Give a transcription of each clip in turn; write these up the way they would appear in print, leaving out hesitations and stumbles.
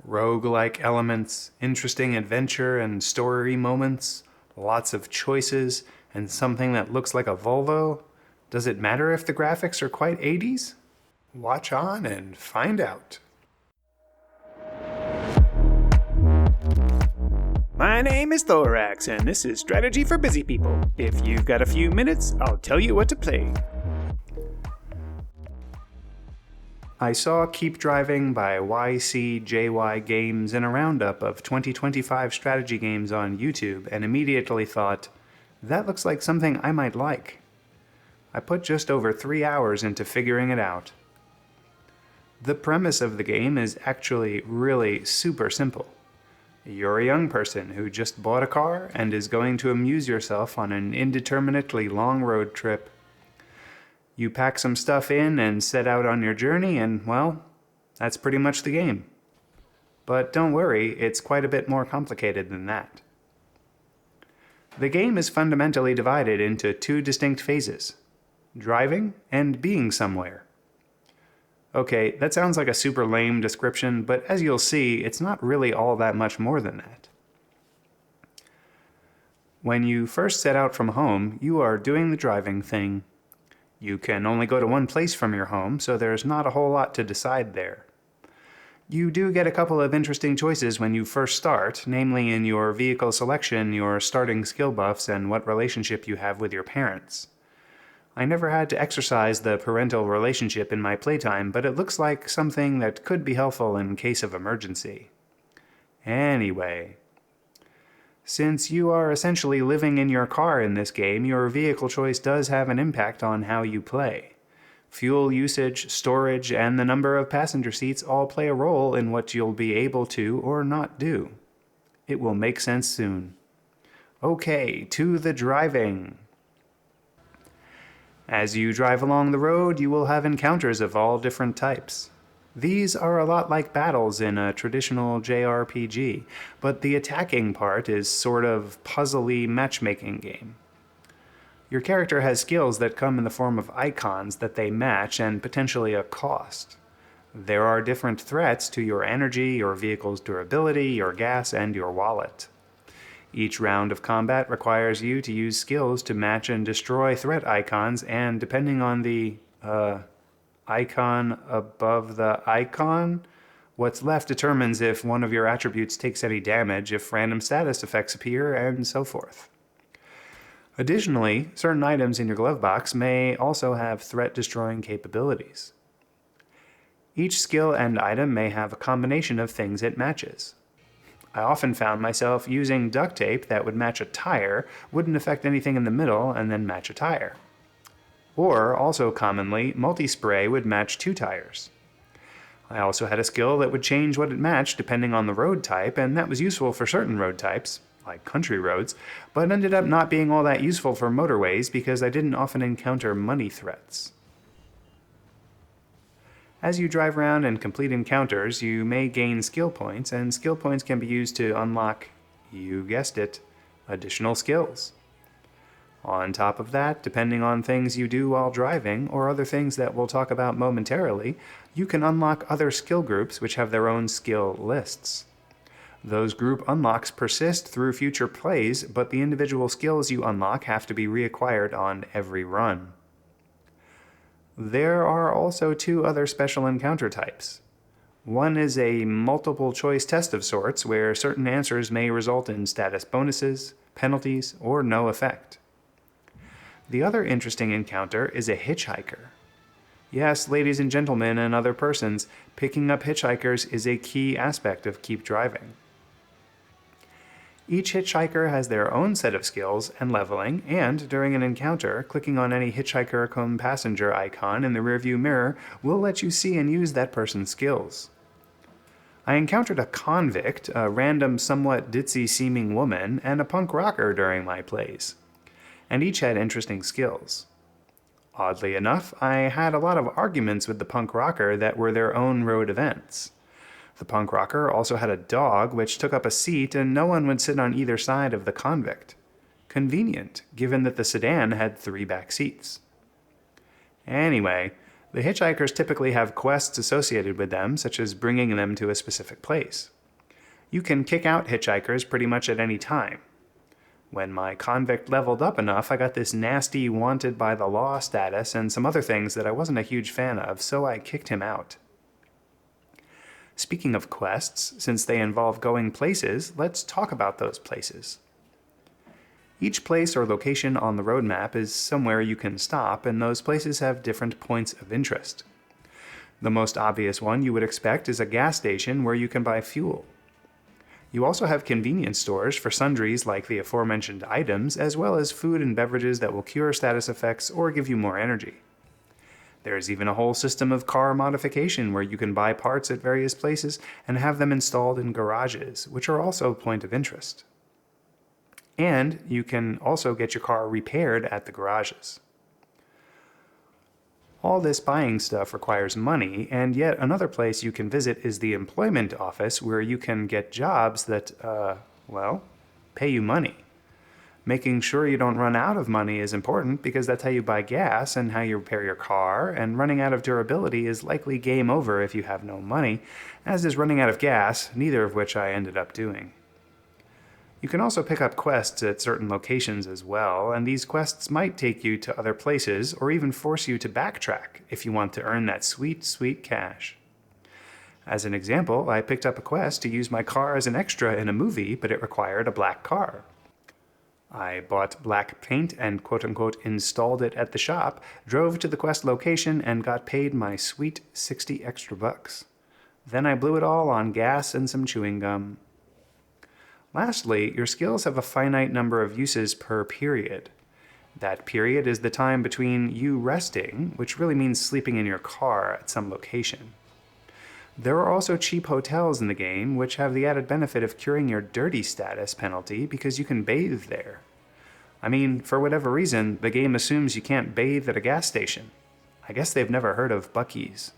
Roguelike elements, interesting adventure and story moments, lots of choices, and something that looks like a Volvo? Does it matter if the graphics are quite 80s? Watch on and find out. My name is Thoraxe, and this is Strategy for Busy People. If you've got a few minutes, I'll tell you what to play. I saw Keep Driving by YCJY Games in a roundup of 2025 strategy games on YouTube and immediately thought, that looks like something I might like. I put just over 3 hours into figuring it out. The premise of the game is actually really super simple. You're a young person who just bought a car and is going to amuse yourself on an indeterminately long road trip. You pack some stuff in and set out on your journey and, well, that's pretty much the game. But don't worry, it's quite a bit more complicated than that. The game is fundamentally divided into two distinct phases: driving and being somewhere. Okay, that sounds like a super lame description, but as you'll see, it's not really all that much more than that. When you first set out from home, you are doing the driving thing. You can only go to one place from your home, so there's not a whole lot to decide there. You do get a couple of interesting choices when you first start, namely in your vehicle selection, your starting skill buffs, and what relationship you have with your parents. I never had to exercise the parental relationship in my playtime, but it looks like something that could be helpful in case of emergency. Anyway, since you are essentially living in your car in this game, your vehicle choice does have an impact on how you play. Fuel usage, storage, and the number of passenger seats all play a role in what you'll be able to or not do. It will make sense soon. Okay, to the driving. As you drive along the road, you will have encounters of all different types. These are a lot like battles in a traditional JRPG, but the attacking part is sort of puzzly matchmaking game. Your character has skills that come in the form of icons that they match and potentially a cost. There are different threats to your energy, your vehicle's durability, your gas, and your wallet. Each round of combat requires you to use skills to match and destroy threat icons, and depending on the, icon above the icon, what's left determines if one of your attributes takes any damage, if random status effects appear, and so forth. Additionally, certain items in your glove box may also have threat-destroying capabilities. Each skill and item may have a combination of things it matches. I often found myself using duct tape that would match a tire, wouldn't affect anything in the middle, and then match a tire. Or, also commonly, multi-spray would match two tires. I also had a skill that would change what it matched depending on the road type, and that was useful for certain road types, like country roads, but ended up not being all that useful for motorways because I didn't often encounter money threats. As you drive around and complete encounters, you may gain skill points, and skill points can be used to unlock, you guessed it, additional skills. On top of that, depending on things you do while driving, or other things that we'll talk about momentarily, you can unlock other skill groups which have their own skill lists. Those group unlocks persist through future plays, but the individual skills you unlock have to be reacquired on every run. There are also two other special encounter types. One is a multiple choice test of sorts, where certain answers may result in status bonuses, penalties, or no effect. The other interesting encounter is a hitchhiker. Yes, ladies and gentlemen and other persons, picking up hitchhikers is a key aspect of Keep Driving. Each hitchhiker has their own set of skills and leveling, and during an encounter, clicking on any hitchhiker come passenger icon in the rearview mirror will let you see and use that person's skills. I encountered a convict, a random somewhat ditzy-seeming woman, and a punk rocker during my plays, and each had interesting skills. Oddly enough, I had a lot of arguments with the punk rocker that were their own road events. The punk rocker also had a dog which took up a seat, and no one would sit on either side of the convict. Convenient, given that the sedan had 3 back seats. Anyway, The hitchhikers typically have quests associated with them, such as bringing them to a specific place. You can kick out hitchhikers pretty much at any time. When my convict leveled up enough, I got this nasty wanted by the law status and some other things that I wasn't a huge fan of, so I kicked him out. Speaking of quests, since they involve going places, let's talk about those places. Each place or location on the roadmap is somewhere you can stop, and those places have different points of interest. The most obvious one you would expect is a gas station where you can buy fuel. You also have convenience stores for sundries like the aforementioned items, as well as food and beverages that will cure status effects or give you more energy. There's even a whole system of car modification where you can buy parts at various places and have them installed in garages, which are also a point of interest. And you can also get your car repaired at the garages. All this buying stuff requires money, and yet another place you can visit is the employment office where you can get jobs that, pay you money. Making sure you don't run out of money is important because that's how you buy gas and how you repair your car, and running out of durability is likely game over if you have no money, as is running out of gas, neither of which I ended up doing. You can also pick up quests at certain locations as well, and these quests might take you to other places or even force you to backtrack if you want to earn that sweet, sweet cash. As an example, I picked up a quest to use my car as an extra in a movie, but it required a black car. I bought black paint and quote-unquote installed it at the shop, drove to the quest location, and got paid my sweet 60 extra bucks. Then I blew it all on gas and some chewing gum. Lastly, your skills have a finite number of uses per period. That period is the time between you resting, which really means sleeping in your car at some location. There are also cheap hotels in the game, which have the added benefit of curing your dirty status penalty because you can bathe there. I mean, for whatever reason, the game assumes you can't bathe at a gas station. I guess they've never heard of Buc-ee's.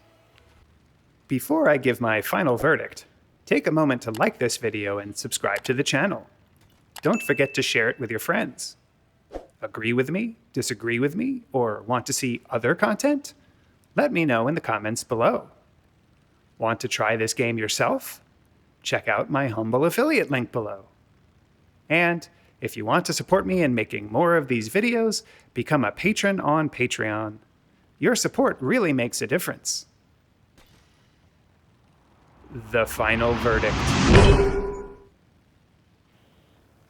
Before I give my final verdict, take a moment to like this video and subscribe to the channel. Don't forget to share it with your friends. Agree with me, disagree with me, or want to see other content? Let me know in the comments below. Want to try this game yourself? Check out my humble affiliate link below. And if you want to support me in making more of these videos, become a patron on Patreon. Your support really makes a difference. The final verdict.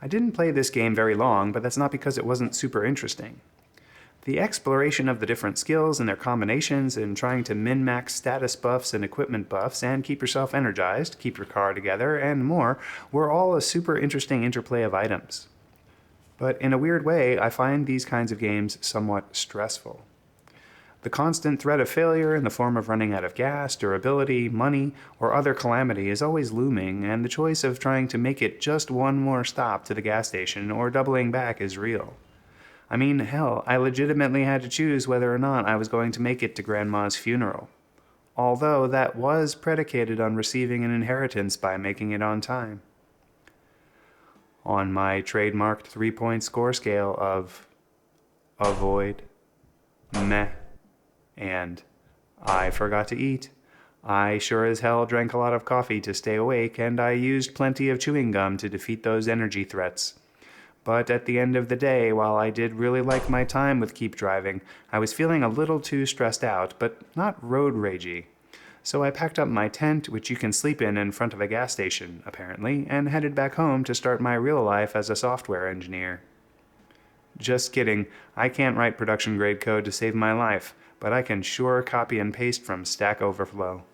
I didn't play this game very long, but that's not because it wasn't super interesting. The exploration of the different skills and their combinations and trying to min-max status buffs and equipment buffs and keep yourself energized, keep your car together, and more were all a super interesting interplay of items. But in a weird way, I find these kinds of games somewhat stressful. The constant threat of failure in the form of running out of gas, durability, money, or other calamity is always looming, and the choice of trying to make it just one more stop to the gas station or doubling back is real. I mean, hell, I legitimately had to choose whether or not I was going to make it to Grandma's funeral. Although that was predicated on receiving an inheritance by making it on time. On my trademarked 3-point score scale of avoid, meh, and I forgot to eat, I sure as hell drank a lot of coffee to stay awake, and I used plenty of chewing gum to defeat those energy threats. But at the end of the day, while I did really like my time with Keep Driving, I was feeling a little too stressed out, but not road ragey. So I packed up my tent, which you can sleep in front of a gas station, apparently, and headed back home to start my real life as a software engineer. Just kidding, I can't write production grade code to save my life, but I can sure copy and paste from Stack Overflow.